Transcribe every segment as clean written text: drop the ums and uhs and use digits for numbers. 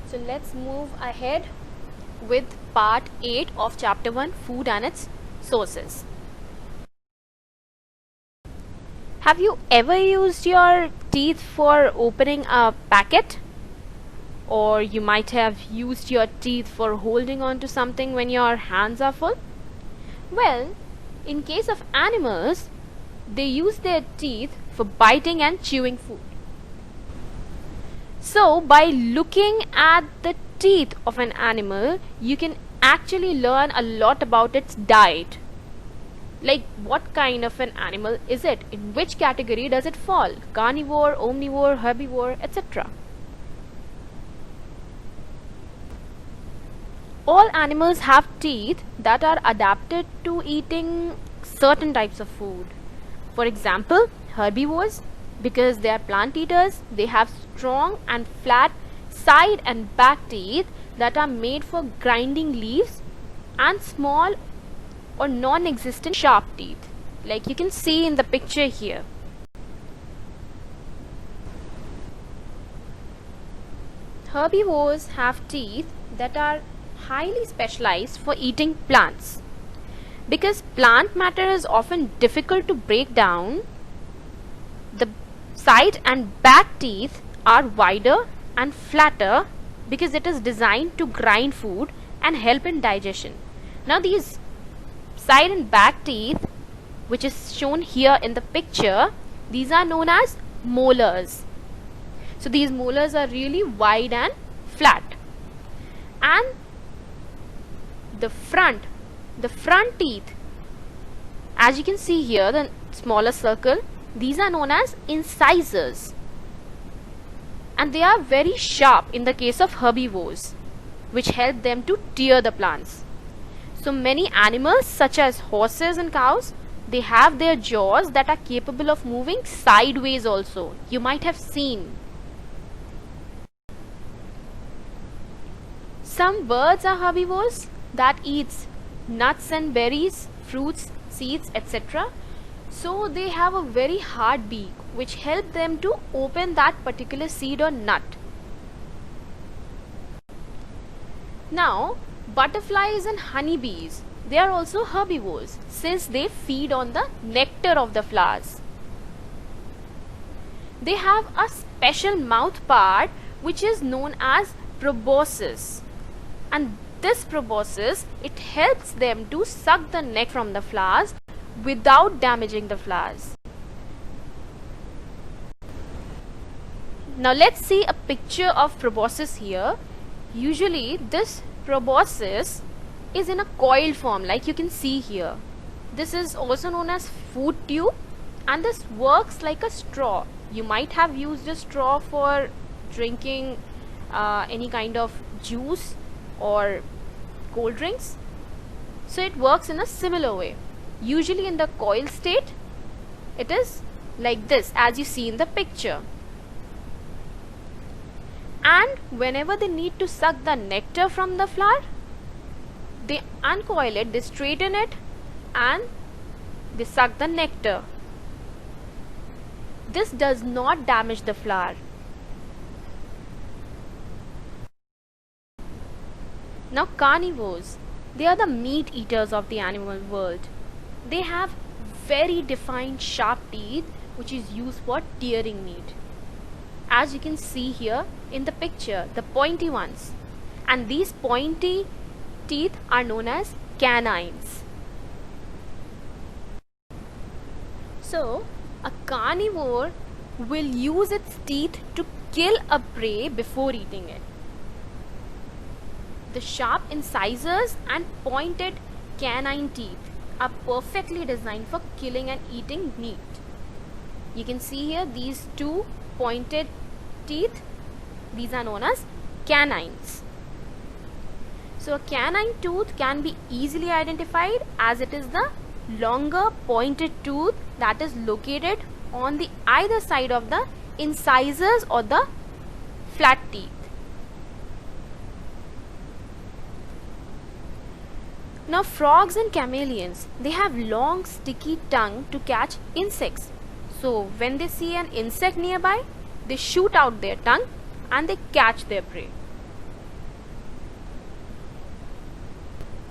So let's move ahead with part 8 of chapter 1, food and its sources. Have you ever used your teeth for opening a packet? Or you might have used your teeth for holding on to something when your hands are full? Well, in case of animals, they use their teeth for biting and chewing food. So, by looking at the teeth of an animal, you can actually learn a lot about its diet. Like, what kind of an animal is it? In which category does it fall? Carnivore, omnivore, herbivore, etc. All animals have teeth that are adapted to eating certain types of food. For example, herbivores, because they are plant eaters, they have strong and flat side and back teeth that are made for grinding leaves, and small or non-existent sharp teeth, like you can see in the picture here. Herbivores have teeth that are highly specialized for eating plants. Because plant matter is often difficult to break down, the side and back teeth are wider and flatter because it is designed to grind food and help in digestion. Now these side and back teeth, which is shown here in the picture, these are known as molars. So these molars are really wide and flat. And the front teeth, as you can see here, the smaller circle, these are known as incisors. And they are very sharp in the case of herbivores, which help them to tear the plants. So many animals such as horses and cows, they have their jaws that are capable of moving sideways also. You might have seen. Some birds are herbivores that eats nuts and berries, fruits, seeds, etc. So they have a very hard beak which help them to open that particular seed or nut. Now, butterflies and honeybees, they are also herbivores since they feed on the nectar of the flowers. They have a special mouth part which is known as proboscis, and this proboscis, it helps them to suck the nectar from the flowers without damaging the flowers. Now let's see a picture of proboscis here. Usually this proboscis is in a coiled form, like you can see here. This is also known as food tube, and this works like a straw. You might have used a straw for drinking any kind of juice or cold drinks. So it works in a similar way. Usually in the coil state, it is like this, as you see in the picture. And whenever they need to suck the nectar from the flower, they uncoil it, they straighten it, and they suck the nectar. This does not damage the flower. Now carnivores, they are the meat eaters of the animal world. They have very defined sharp teeth which is used for tearing meat. As you can see here in the picture, the pointy ones. And these pointy teeth are known as canines. So, a carnivore will use its teeth to kill a prey before eating it. The sharp incisors and pointed canine teeth are perfectly designed for killing and eating meat. You can see here these two pointed teeth, these are known as canines. So a canine tooth can be easily identified as it is the longer pointed tooth that is located on the either side of the incisors or the flat teeth. Now frogs and chameleons, they have long sticky tongue to catch insects. So when they see an insect nearby, they shoot out their tongue and they catch their prey.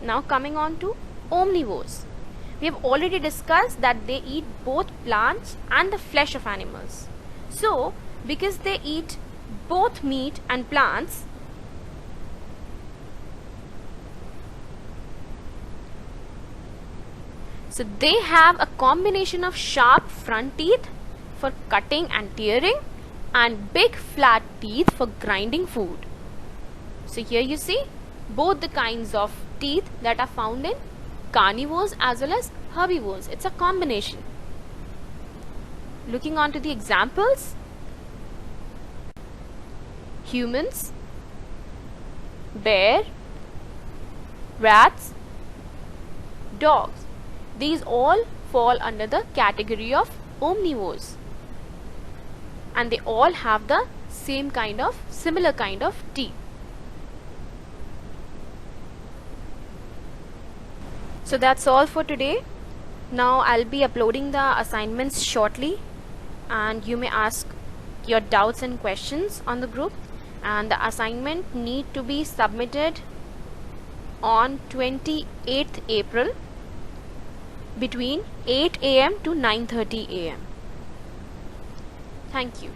Now coming on to omnivores. We have already discussed that they eat both plants and the flesh of animals. So, because they eat both meat and plants, so they have a combination of sharp front teeth for cutting and tearing and big flat teeth for grinding food. So here you see both the kinds of teeth that are found in carnivores as well as herbivores. It's a combination. Looking on to the examples, humans, bear, rats, dogs. These all fall under the category of omnivores, and they all have the similar kind of teeth. So that's all for today. Now I'll be uploading the assignments shortly, and you may ask your doubts and questions on the group, and the assignment need to be submitted on 28th April between 8 AM to 9:30 AM. Thank you.